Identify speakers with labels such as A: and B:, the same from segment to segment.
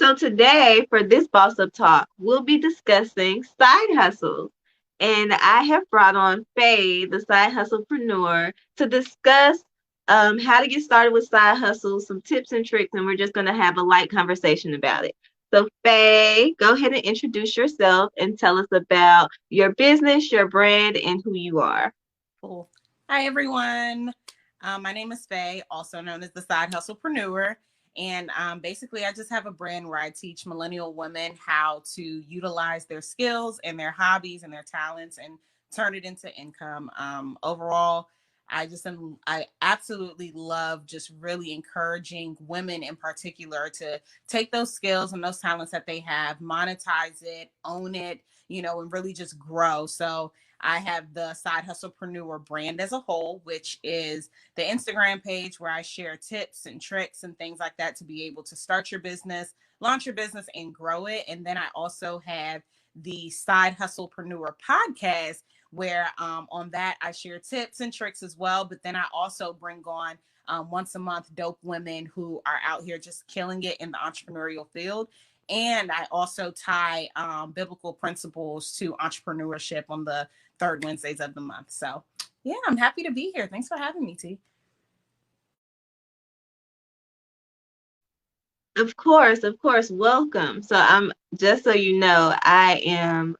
A: So today for this Boss Up Talk, we'll be discussing side hustles. And I have brought on Feyi, the side hustlepreneur, to discuss how to get started with side hustles, some tips and tricks, and we're just going to have a light conversation about it. So Feyi, go ahead and introduce yourself and tell us about your business, your brand, and who you are.
B: Cool. Hi, everyone. My name is Feyi, also known as the Side Hustlepreneur. And basically, I just have a brand where I teach millennial women how to utilize their skills and their hobbies and their talents and turn it into income. Overall, I absolutely love just really encouraging women in particular to take those skills and those talents that they have, monetize it, own it, and really just grow. So I have the Side Hustlepreneur brand as a whole, which is the Instagram page where I share tips and tricks and things like that to be able to start your business, launch your business, and grow it. And then I also have the Side Hustlepreneur podcast where on that I share tips and tricks as well. But then I also bring on once a month dope women who are out here just killing it in the entrepreneurial field. And I also tie biblical principles to entrepreneurship on the third Wednesdays of the month. So yeah, I'm happy to be here. Thanks for having me, T.
A: Of course, welcome. So I'm just so you know, I am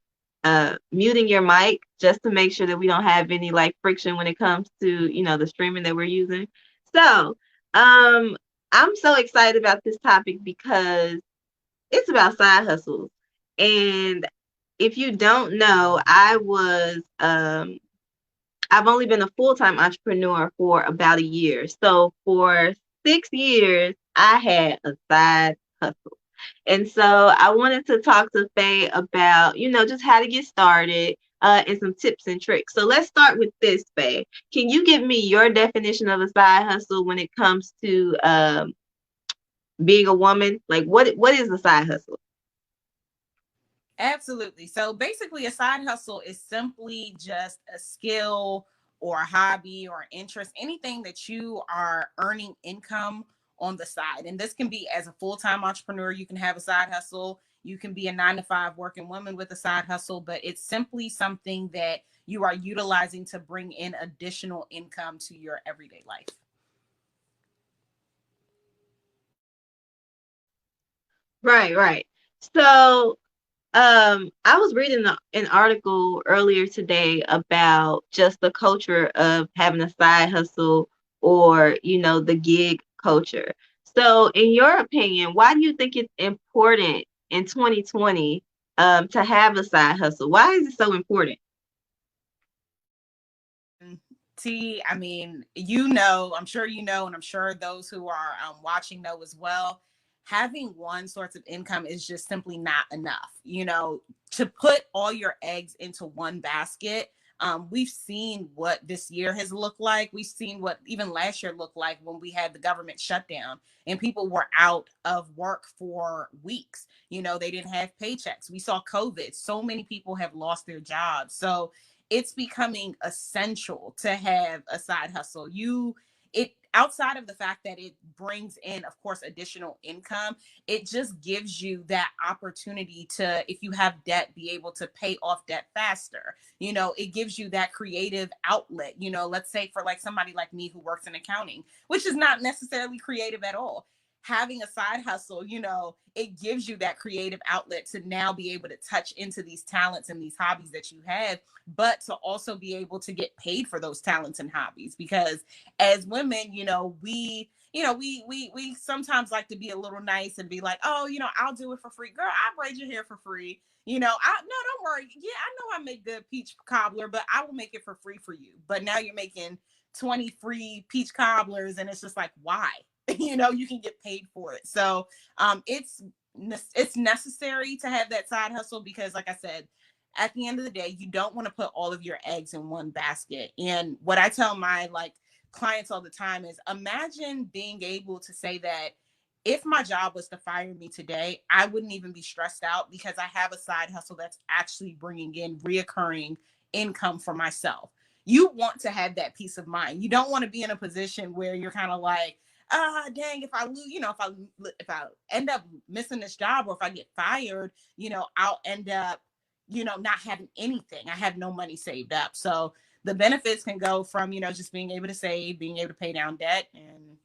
A: muting your mic just to make sure that we don't have any like friction when it comes to, the streaming that we're using. So, I'm so excited about this topic because it's about side hustles. And if you don't know, I've only been a full-time entrepreneur for about a year. So for 6 years, I had a side hustle. And so I wanted to talk to Feyi about, just how to get started and some tips and tricks. So let's start with this, Feyi. Can you give me your definition of a side hustle when it comes to being a woman? Like what is a side hustle?
B: Absolutely. So basically, a side hustle is simply just a skill or a hobby or interest, anything that you are earning income on the side. And this can be as a full time entrepreneur, you can have a side hustle. You can be a 9 to 5 working woman with a side hustle, but it's simply something that you are utilizing to bring in additional income to your everyday life.
A: Right, right. So I was reading an article earlier today about just the culture of having a side hustle or, the gig culture. So, in your opinion, why do you think it's important in 2020 to have a side hustle? Why is it so important?
B: T, I mean, I'm sure and I'm sure those who are watching know as well. Having one source of income is just simply not enough. To put all your eggs into one basket. We've seen what this year has looked like. We've seen what even last year looked like when we had the government shutdown and people were out of work for weeks. They didn't have paychecks. We saw COVID. So many people have lost their jobs. So it's becoming essential to have a side hustle. It outside of the fact that it brings in, of course, additional income, it just gives you that opportunity to, if you have debt, be able to pay off debt faster. It gives you that creative outlet. Let's say for like somebody like me who works in accounting, which is not necessarily creative at all. Having a side hustle, it gives you that creative outlet to now be able to touch into these talents and these hobbies that you have, but to also be able to get paid for those talents and hobbies. Because as women, we sometimes like to be a little nice and be like, oh, I'll do it for free. Girl, I braid your hair for free. No, don't worry. Yeah, I know I make good peach cobbler, but I will make it for free for you. But now you're making 20 free peach cobblers, and it's just like, why? You can get paid for it. So it's necessary to have that side hustle because, like I said, at the end of the day, you don't want to put all of your eggs in one basket. And what I tell my clients all the time is, imagine being able to say that if my job was to fire me today, I wouldn't even be stressed out because I have a side hustle that's actually bringing in reoccurring income for myself. You want to have that peace of mind. You don't want to be in a position where you're kind of like, dang, if I lose, if I end up missing this job, or if I get fired, I'll end up, not having anything. I have no money saved up. So the benefits can go from, just being able to save, being able to pay down debt, and,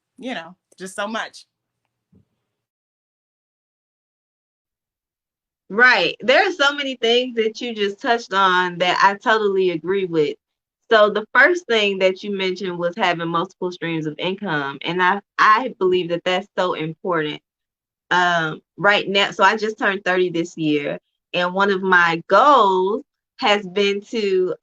B: just so much.
A: Right. There are so many things that you just touched on that I totally agree with. So the first thing that you mentioned was having multiple streams of income, and I believe that that's so important. Right now, so I just turned 30 this year, and one of my goals has been to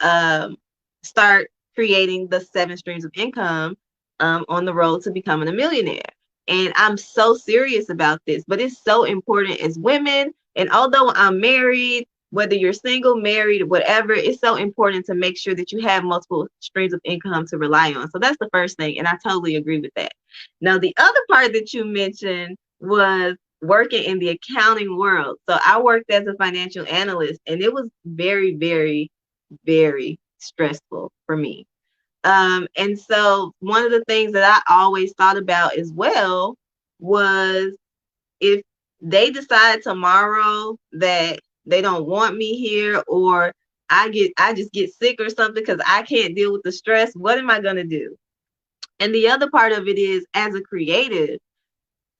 A: start creating the 7 streams of income on the road to becoming a millionaire. And I'm so serious about this, but it's so important as women. And although I'm married, whether you're single, married, whatever, it's so important to make sure that you have multiple streams of income to rely on. So that's the first thing, and I totally agree with that. Now, the other part that you mentioned was working in the accounting world. So I worked as a financial analyst, and it was very, very, very stressful for me. And so one of the things that I always thought about as well was, if they decide tomorrow that they don't want me here, or I just get sick or something because I can't deal with the stress, what am I going to do? And the other part of it is, as a creative,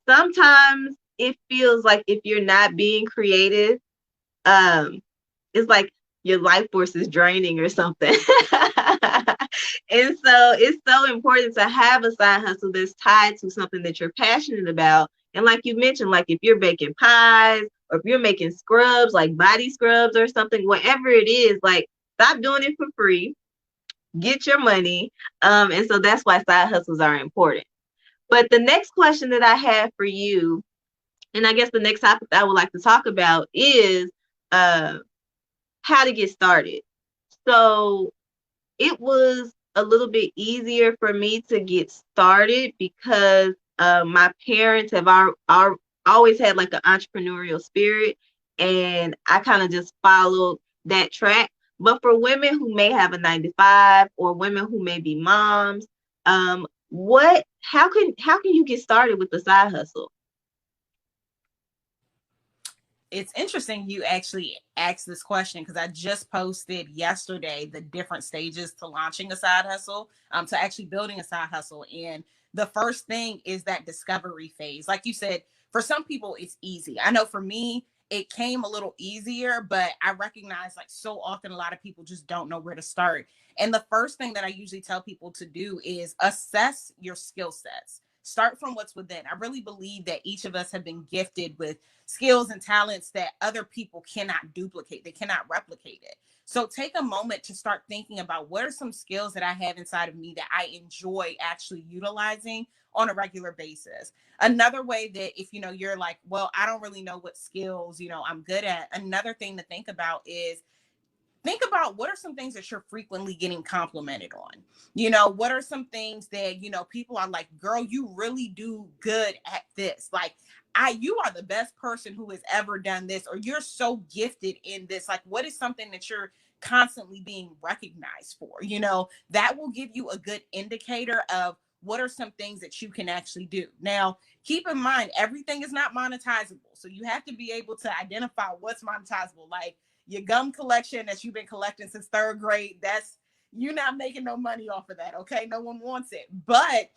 A: sometimes it feels like if you're not being creative, um, it's like your life force is draining or something. And so it's so important to have a side hustle that's tied to something that you're passionate about. And like you mentioned, like if you're baking pies, or if you're making scrubs, like body scrubs or something, whatever it is, like stop doing it for free, get your money. And so that's why side hustles are important. But the next question that I have for you, and I guess the next topic that I would like to talk about, is uh, how to get started. So it was a little bit easier for me to get started because my parents have always had like an entrepreneurial spirit, and I kind of just followed that track. But for women who may have a 9 to 5, or women who may be moms, what how can you get started with the side hustle?
B: It's interesting you actually asked this question, because I just posted yesterday the different stages to launching a side hustle, to actually building a side hustle. And the first thing is that discovery phase. Like you said, for some people, it's easy. I know for me, it came a little easier, but I recognize like so often a lot of people just don't know where to start. And the first thing that I usually tell people to do is assess your skill sets. Start from what's within. I really believe that each of us have been gifted with skills and talents that other people cannot duplicate, they cannot replicate it. So take a moment to start thinking about, what are some skills that I have inside of me that I enjoy actually utilizing on a regular basis. Another way that, if you're like, well, I don't really know what skills I'm good at, another thing to think about is, think about what are some things that you're frequently getting complimented on. What are some things that people are like, girl, you really do good at this. Like, you are the best person who has ever done this, or you're so gifted in this. Like, what is something that you're constantly being recognized for? That will give you a good indicator of what are some things that you can actually do. Now, keep in mind, everything is not monetizable. So you have to be able to identify what's monetizable. Like, your gum collection that you've been collecting since third grade, that's, you're not making no money off of that. Okay. No one wants it. But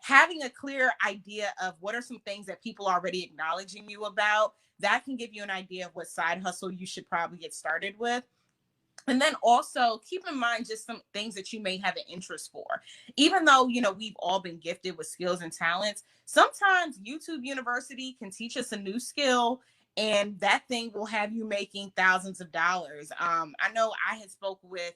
B: having a clear idea of what are some things that people are already acknowledging you about, that can give you an idea of what side hustle you should probably get started with. And then also keep in mind just some things that you may have an interest for. Even though, we've all been gifted with skills and talents, sometimes YouTube University can teach us a new skill, and that thing will have you making thousands of dollars. I know I had spoke with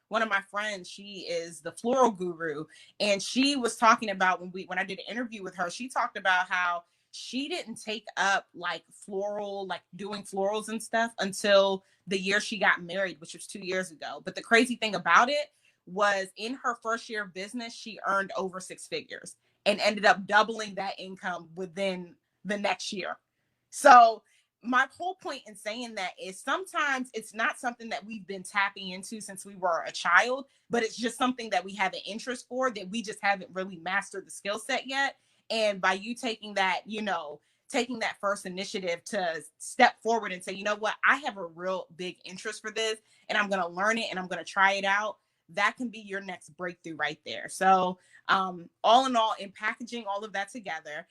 B: one of my friends. She is the floral guru, and she was talking about, when I did an interview with her, she talked about how she didn't take up like floral, like doing florals and stuff, until the year she got married, which was 2 years ago. But the crazy thing about it was, in her first year of business, she earned over 6 figures and ended up doubling that income within the next year. So my whole point in saying that is sometimes it's not something that we've been tapping into since we were a child, but it's just something that we have an interest for that we just haven't really mastered the skill set yet. And by you taking that, taking that first initiative to step forward and say, you know what, I have a real big interest for this and I'm going to learn it and I'm going to try it out. That can be your next breakthrough right there. So, all in all, in packaging all of that together,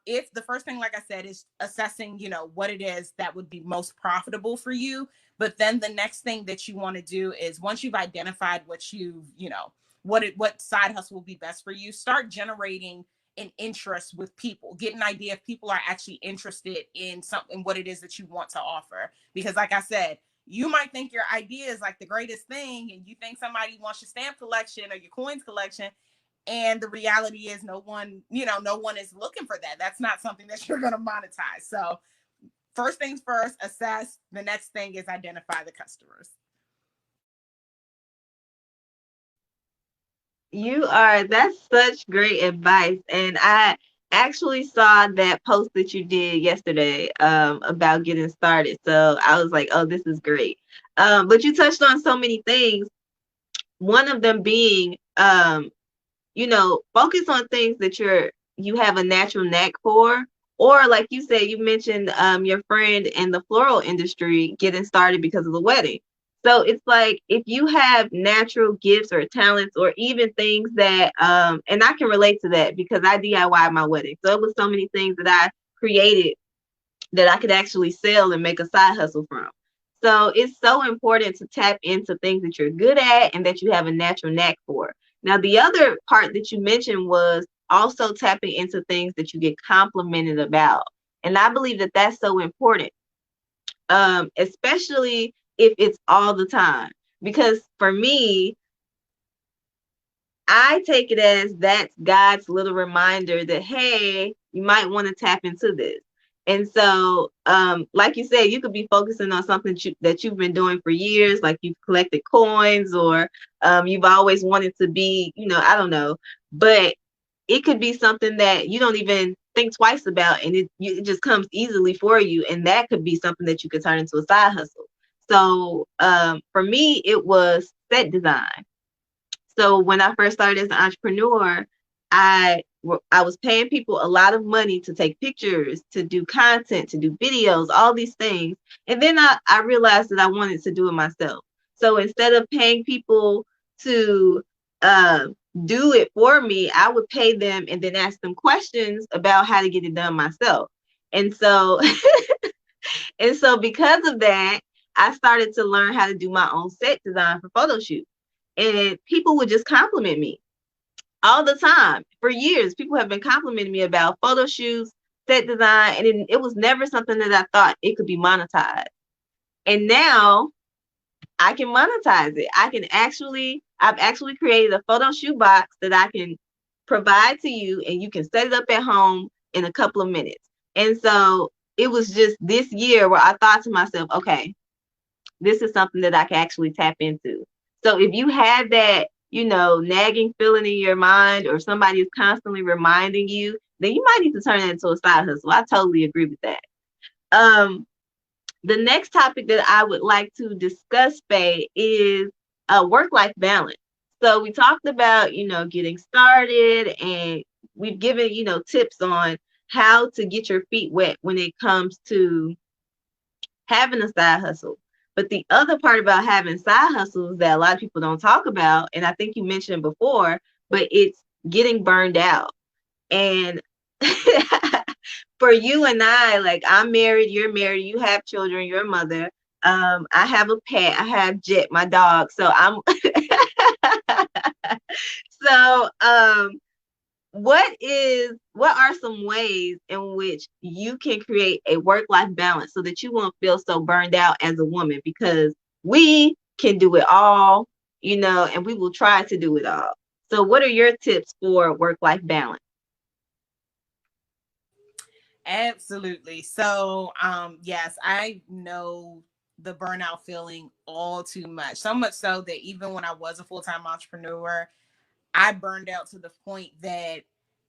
B: if the first thing, like I said, is assessing, what it is that would be most profitable for you. But then the next thing that you want to do is once you've identified what what side hustle will be best for you, start generating an interest with people. Get an idea if people are actually interested in something, what it is that you want to offer. Because like I said, you might think your idea is like the greatest thing and you think somebody wants your stamp collection or your coins collection, and the reality is no one is looking for that. That's not something that you're going to monetize. So first things first, assess. The next thing is identify the customers.
A: That's such great advice. And I actually saw that post that you did yesterday about getting started. So I was like, oh, this is great. But you touched on so many things. One of them being, focus on things that you have a natural knack for. Or like you said, you mentioned your friend in the floral industry getting started because of the wedding. So it's like if you have natural gifts or talents or even things that and I can relate to that because I DIY my wedding. So it was so many things that I created that I could actually sell and make a side hustle from. So it's so important to tap into things that you're good at and that you have a natural knack for. Now, the other part that you mentioned was also tapping into things that you get complimented about. And I believe that that's so important, especially if it's all the time. Because for me, I take it as that's God's little reminder that, hey, you might want to tap into this. And so, like you said, you could be focusing on something that you've been doing for years, like you've collected coins or you've always wanted to be, I don't know. But it could be something that you don't even think twice about and it just comes easily for you. And that could be something that you could turn into a side hustle. So for me, it was set design. So when I first started as an entrepreneur, I was paying people a lot of money to take pictures, to do content, to do videos, all these things. And then I realized that I wanted to do it myself. So instead of paying people to uh, do it for me, I would pay them and then ask them questions about how to get it done myself. And so and so because of that, I started to learn how to do my own set design for photo shoots. And people would just compliment me all the time. For years, people have been complimenting me about photo shoots, set design, and it was never something that I thought it could be monetized. And now I can monetize it. I've actually created a photo shoot box that I can provide to you, and you can set it up at home in a couple of minutes. And so it was just this year where I thought to myself, okay, this is something that I can actually tap into. So if you have that, nagging feeling in your mind or somebody is constantly reminding you, then you might need to turn it into a side hustle. I totally agree with that. Um, the next topic that I would like to discuss, Faye, is work-life balance. So we talked about, getting started and we've given, tips on how to get your feet wet when it comes to having a side hustle. But the other part about having side hustles that a lot of people don't talk about, and I think you mentioned before, but it's getting burned out. And for you and I, like I'm married, you're married, you have children, you're a mother. I have a pet, I have Jet, my dog. So I'm so what are some ways in which you can create a work-life balance so that you won't feel so burned out as a woman? Because we can do it all, and we will try to do it all. So what are your tips for work-life balance?
B: Absolutely. So, yes, I know the burnout feeling all too much. So much so that even when I was a full-time entrepreneur, I burned out to the point that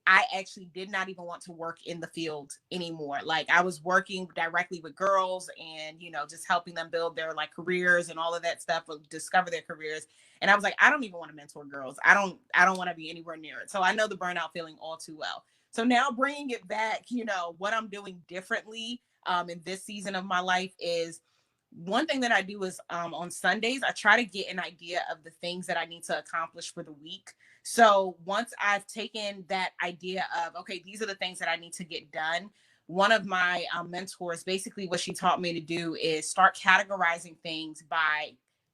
B: I actually did not even want to work in the field anymore. Like I was working directly with girls and, just helping them build their like careers and all of that stuff, or discover their careers. And I was like, I don't even want to mentor girls. I don't want to be anywhere near it. So I know the burnout feeling all too well. So now bringing it back, what I'm doing differently in this season of my life is, one thing that I do is on Sundays, I try to get an idea of the things that I need to accomplish for the week. So once I've taken that idea of, okay, these are the things that I need to get done, one of my mentors, basically what she taught me to do is start categorizing things by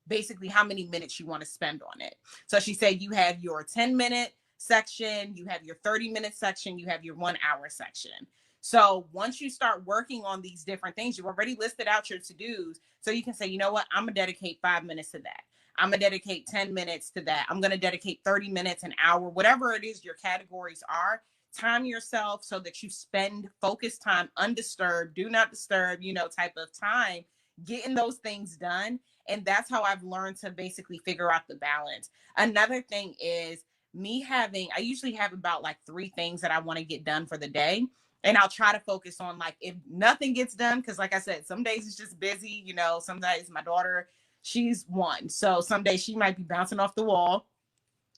B: basically how many minutes you want to spend on it. So she said, you have your 10-minute section, you have your 30-minute section, you have your 1 hour section. So once you start working on these different things, you've already listed out your to-dos. So you can say, you know what, I'm going to dedicate 5 minutes to that. I'm going to dedicate 10 minutes to that. I'm going to dedicate 30 minutes, an hour, whatever it is your categories are. Time yourself so that you spend focused time, undisturbed, do not disturb, type of time, getting those things done. And that's how I've learned to basically figure out the balance. Another thing is I usually have about like 3 things that I want to get done for the day. And I'll try to focus on, like, if nothing gets done, because like I said, some days it's just busy, some days my daughter, she's 1. So some days she might be bouncing off the wall.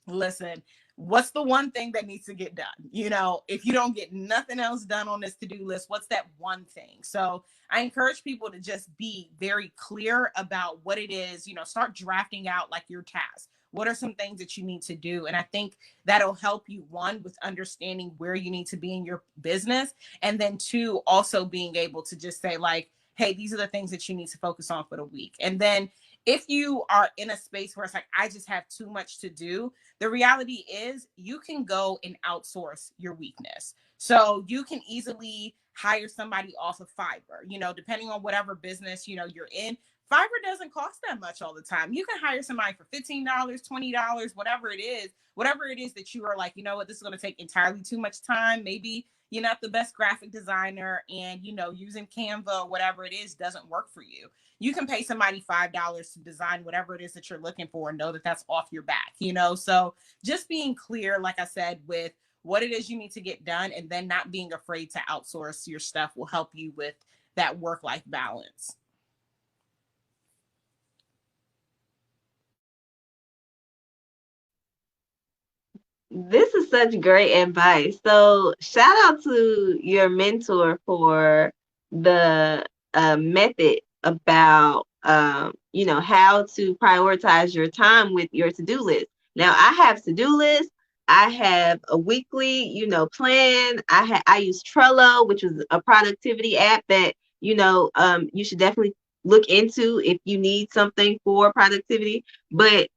B: Listen, what's the one thing that needs to get done? If you don't get nothing else done on this to-do list, what's that one thing? So I encourage people to just be very clear about what it is, start drafting out like your tasks. What are some things that you need to do? And I think that'll help you, one, with understanding where you need to be in your business. And then 2, also being able to just say, like, hey, these are the things that you need to focus on for the week. And then if you are in a space where it's like, I just have too much to do, the reality is you can go and outsource your weakness. So you can easily hire somebody off of Fiverr, depending on whatever business, you're in. Fiverr doesn't cost that much all the time. You can hire somebody for $15, $20, whatever it is that you are like, what, this is going to take entirely too much time. Maybe you're not the best graphic designer and, using Canva or whatever it is doesn't work for you. You can pay somebody $5 to design whatever it is that you're looking for and know that that's off your back, So just being clear, like I said, with what it is you need to get done, and then not being afraid to outsource your stuff will help you with that work-life balance.
A: This is such great advice. So shout out to your mentor for the method about how to prioritize your time with your to-do list. Now I have to-do lists. I have a weekly, plan. I use Trello, which is a productivity app that you should definitely look into if you need something for productivity. But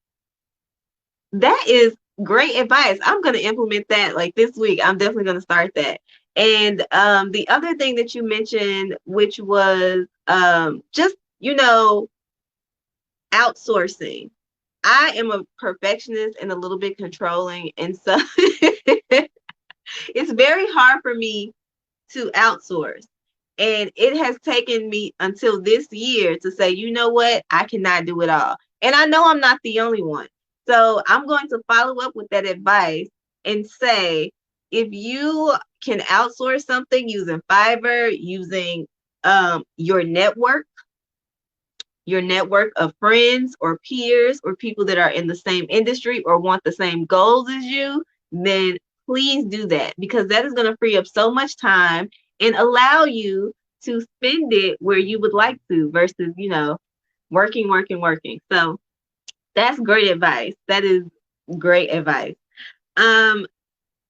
A: that is great advice. I'm going to implement that like this week. I'm definitely going to start that. And the other thing that you mentioned, which was just, outsourcing. I am a perfectionist and a little bit controlling. And so it's very hard for me to outsource. And it has taken me until this year to say, you know what? I cannot do it all. And I know I'm not the only one. So I'm going to follow up with that advice and say, if you can outsource something using Fiverr, using your network of friends or peers or people that are in the same industry or want the same goals as you, then please do that, because that is going to free up so much time and allow you to spend it where you would like to versus, working, working, working. So that's great advice. That is great advice. Um,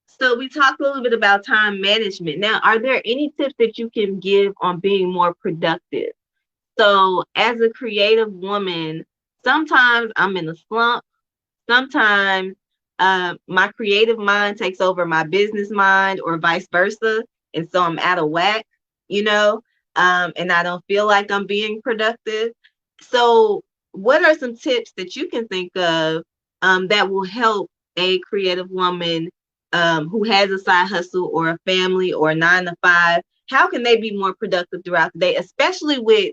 A: so we talked a little bit about time management. Now, are there any tips that you can give on being more productive? So as a creative woman, sometimes I'm in a slump. Sometimes my creative mind takes over my business mind or vice versa. And so I'm out of whack, and I don't feel like I'm being productive. So what are some tips that you can think of that will help a creative woman who has a side hustle or a family or a 9 to 5? How can they be more productive throughout the day, especially with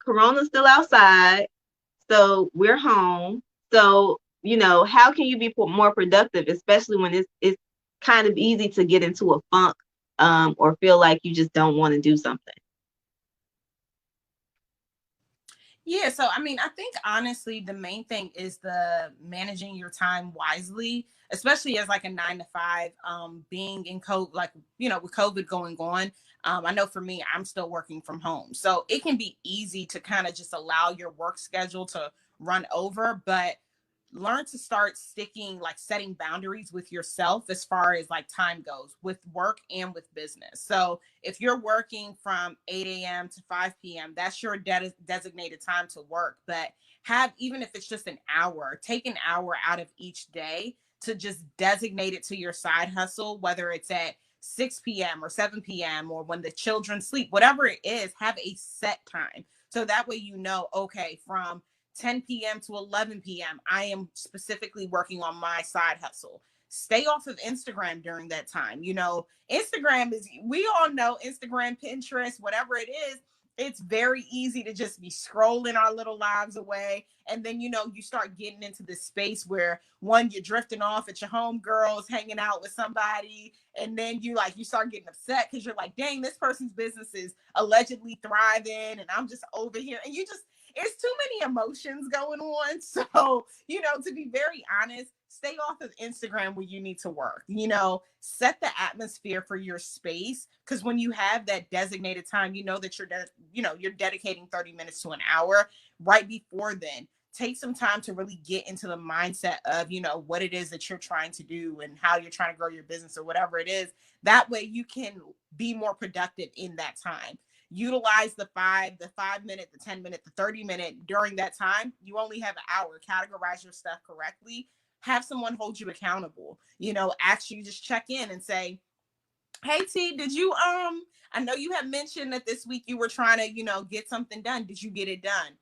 A: Corona's still outside, so we're home. So, how can you be more productive, especially when it's kind of easy to get into a funk, or feel like you just don't want to do something.
B: Yeah, so I mean, I think honestly, the main thing is the managing your time wisely, especially as like a 9 to 5. Being in COVID, like with COVID going on, I know for me, I'm still working from home, so it can be easy to kind of just allow your work schedule to run over, but learn to start sticking, like setting boundaries with yourself as far as like time goes with work and with business. So if you're working from 8 a.m. to 5 p.m., that's your designated time to work. But have, even if it's just an hour, take an hour out of each day to just designate it to your side hustle, whether it's at 6 p.m. or 7 p.m. or when the children sleep, whatever it is, have a set time. So that way, okay, from 10 p.m. to 11 p.m., I am specifically working on my side hustle. Stay off of Instagram during that time. Instagram is, we all know Instagram, Pinterest, whatever it is, it's very easy to just be scrolling our little lives away. And then, you start getting into this space where one, you're drifting off at your homegirls, hanging out with somebody. And then you start getting upset because you're like, dang, this person's business is allegedly thriving. And I'm just over here. And it's too many emotions going on. So, to be very honest, stay off of Instagram when you need to work. Set the atmosphere for your space, because when you have that designated time, that you're dedicating 30 minutes to an hour. Right before then, take some time to really get into the mindset of, what it is that you're trying to do and how you're trying to grow your business or whatever it is. That way you can be more productive in that time. Utilize the 5 minute, the 10 minute, the 30 minute. During that time, you only have an hour. Categorize your stuff correctly. Have someone hold you accountable. Actually just check in and say, hey T, did you I know you have mentioned that this week you were trying to, get something done. Did you get it done?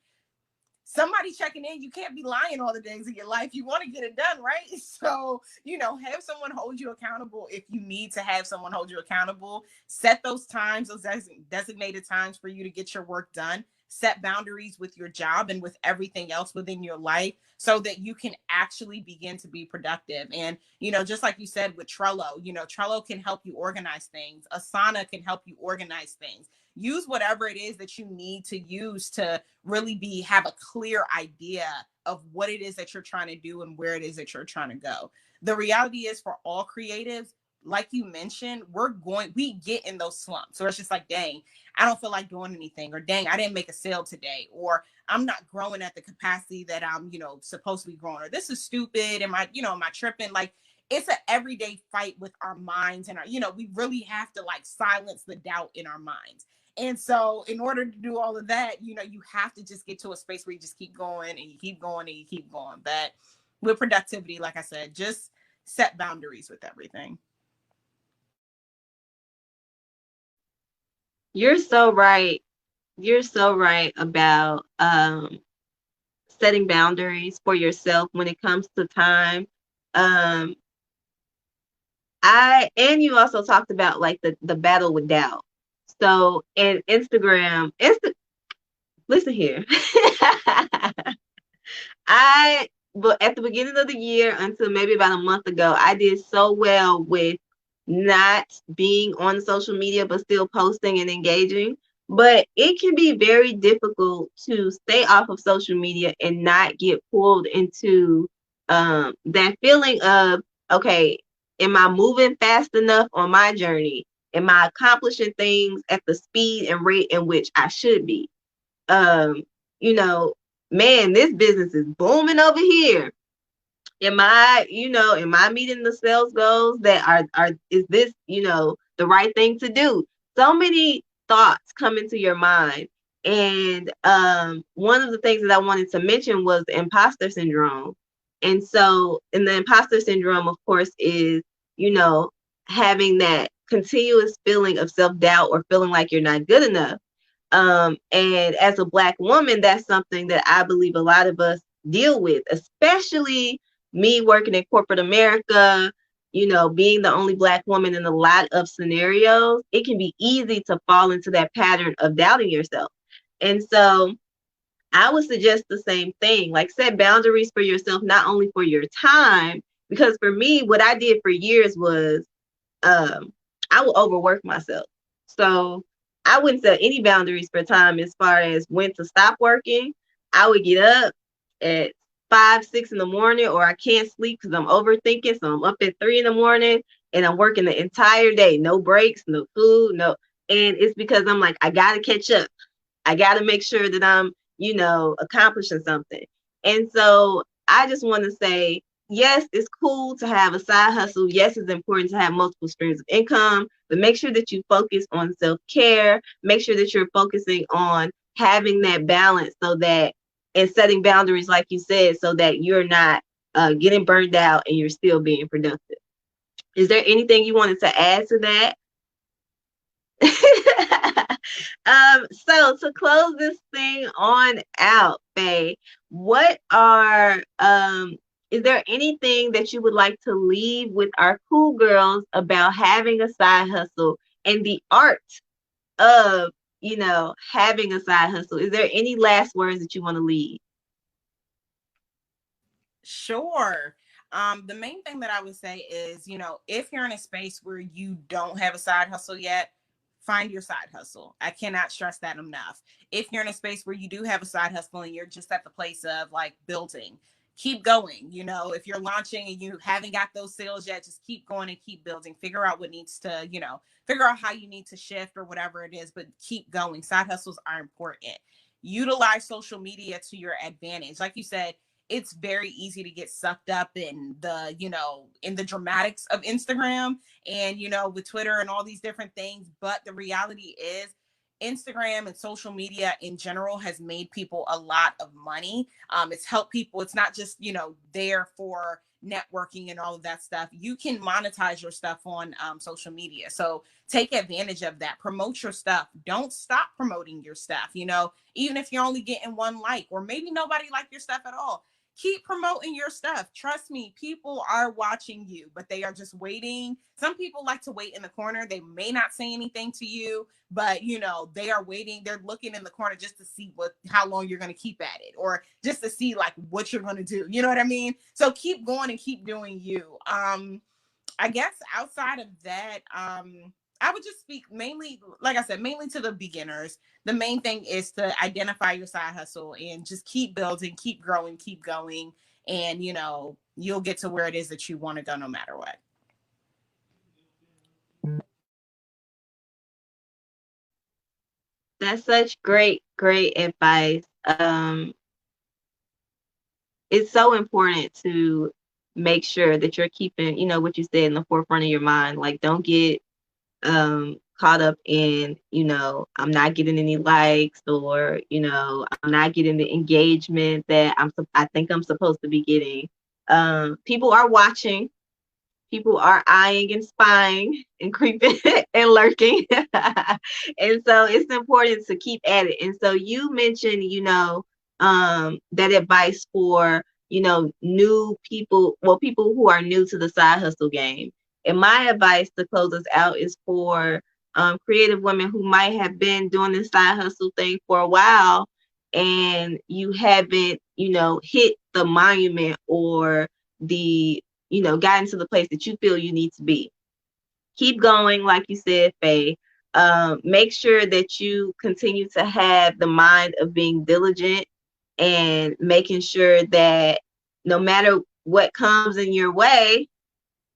B: Somebody checking in. You can't be lying all the days of your life. You want to get it done, right? So, have someone hold you accountable. If you need to have someone hold you accountable, set those times, those designated times for you to get your work done. Set boundaries with your job and with everything else within your life so that you can actually begin to be productive. And, just like you said with Trello, Trello can help you organize things. Asana can help you organize things. Use whatever it is that you need to use to really have a clear idea of what it is that you're trying to do and where it is that you're trying to go. The reality is, for all creatives, like you mentioned, we get in those slumps. So it's just like, dang, I don't feel like doing anything, or dang, I didn't make a sale today, or I'm not growing at the capacity that I'm, supposed to be growing, or this is stupid. Am I tripping? Like, it's an everyday fight with our minds, and we really have to like silence the doubt in our minds. And so in order to do all of that, you have to just get to a space where you just keep going and you keep going and you keep going. But with productivity, like I said, just set boundaries with everything.
A: You're so right. You're so right about setting boundaries for yourself when it comes to time. Um, and you also talked about like the battle with doubt. So in listen here. But at the beginning of the year until maybe about a month ago, I did so well with not being on social media, but still posting and engaging. But it can be very difficult to stay off of social media and not get pulled into that feeling of, okay, am I moving fast enough on my journey? Am I accomplishing things at the speed and rate in which I should be? Um, you know, man, this business is booming over here. Am I meeting the sales goals that is this, the right thing to do? So many thoughts come into your mind. And one of the things that I wanted to mention was the imposter syndrome. And so, and the imposter syndrome, of course, is, you know, having that continuous feeling of self-doubt or feeling like you're not good enough. And as a Black woman, that's something that I believe a lot of us deal with, especially me working in corporate America, being the only Black woman in a lot of scenarios. It can be easy to fall into that pattern of doubting yourself. And so I would suggest the same thing, like set boundaries for yourself, not only for your time Because for me, what I did for years was um, I would overwork myself. So I wouldn't set any boundaries for time as far as when to stop working. I would get up at 5, 6 in the morning, or I can't sleep because I'm overthinking. So I'm up at 3 in the morning and I'm working the entire day. No breaks, no food, no. And it's because I'm like, I got to catch up. I got to make sure that I'm, accomplishing something. And so I just want to say, yes, it's cool to have a side hustle. Yes, it's important to have multiple streams of income, but make sure that you focus on self care. Make sure that you're focusing on having that balance so that, and setting boundaries, like you said, so that you're not getting burned out and you're still being productive. Is there anything you wanted to add to that? So to close this thing on out, Faye, what are is there anything that you would like to leave with our cool girls about having a side hustle and the art of, having a side hustle? Is there any last words that you want to leave?
B: Sure. The main thing that I would say is, if you're in a space where you don't have a side hustle yet, find your side hustle. I cannot stress that enough. If you're in a space where you do have a side hustle and you're just at the place of like building, keep going. If you're launching and you haven't got those sales yet, just keep going and keep building. Figure out what needs to, figure out how you need to shift or whatever it is, but keep going. Side hustles are important. Utilize social media to your advantage. Like you said, it's very easy to get sucked up in the dramatics of Instagram and, with Twitter and all these different things. But the reality is, Instagram and social media in general has made people a lot of money. It's helped people. It's not just, there for networking and all of that stuff. You can monetize your stuff on social media. So take advantage of that. Promote your stuff. Don't stop promoting your stuff. Even if you're only getting one like, or maybe nobody liked your stuff at all, keep promoting your stuff. Trust me, people are watching you, but they are just waiting. Some people like to wait in the corner. They may not say anything to you, but they are waiting. They're looking in the corner just to see how long you're going to keep at it, or just to see like what you're going to do. You know what I mean? So keep going and keep doing you. I guess outside of that, I would just speak mainly, like I said, mainly to the beginners. The main thing is to identify your side hustle and just keep building, keep growing, keep going. And, you'll get to where it is that you want to go no matter what.
A: That's such great advice. It's so important to make sure that you're keeping, what you said in the forefront of your mind. Like, don't get caught up in, I'm not getting any likes, or, I'm not getting the engagement that I think I'm supposed to be getting. People are watching. People are eyeing and spying and creeping and lurking. And so it's important to keep at it. And so you mentioned, that advice for, new people, well, people who are new to the side hustle game. And my advice to close us out is for creative women who might have been doing this side hustle thing for a while, and you haven't, hit the monument or the, gotten to the place that you feel you need to be. Keep going, like you said, Faye. Make sure that you continue to have the mind of being diligent and making sure that no matter what comes in your way,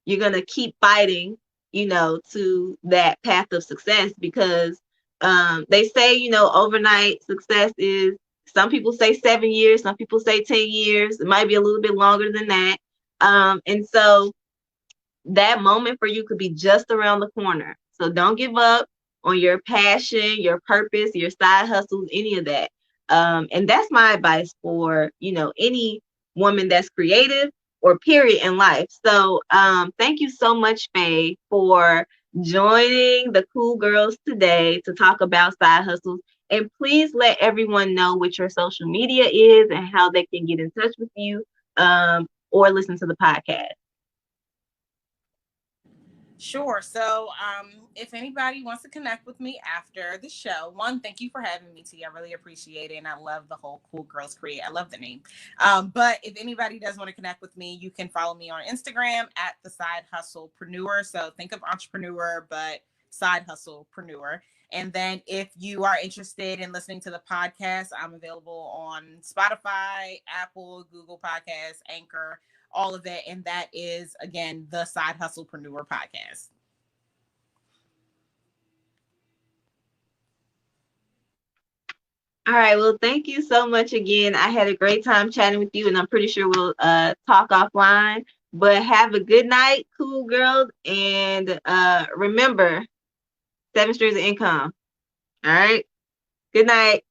A: you're going to keep fighting, to that path of success, because they say, overnight success is, some people say 7 years, some people say 10 years. It might be a little bit longer than that. And so that moment for you could be just around the corner. So don't give up on your passion, your purpose, your side hustles, any of that. And that's my advice for, any woman that's creative or period in life. So thank you so much, Faye, for joining the Cool Girls today to talk about side hustles. And please let everyone know what your social media is and how they can get in touch with you, or listen to the podcast.
B: Sure. So, if anybody wants to connect with me after the show, one, thank you for having me, T. I really appreciate it. And I love the whole Cool Girls Create. I love the name. But if anybody does want to connect with me, you can follow me on Instagram at the Side Hustlepreneur. So think of entrepreneur, but side hustlepreneur. And then if you are interested in listening to the podcast, I'm available on Spotify, Apple, Google Podcasts, Anchor, all of it. And that is, again, the Side Hustlepreneur podcast.
A: All right. Well, thank you so much again. I had a great time chatting with you, and I'm pretty sure we'll talk offline. But have a good night, cool girls, and remember, 7 streams of income. All right. Good night.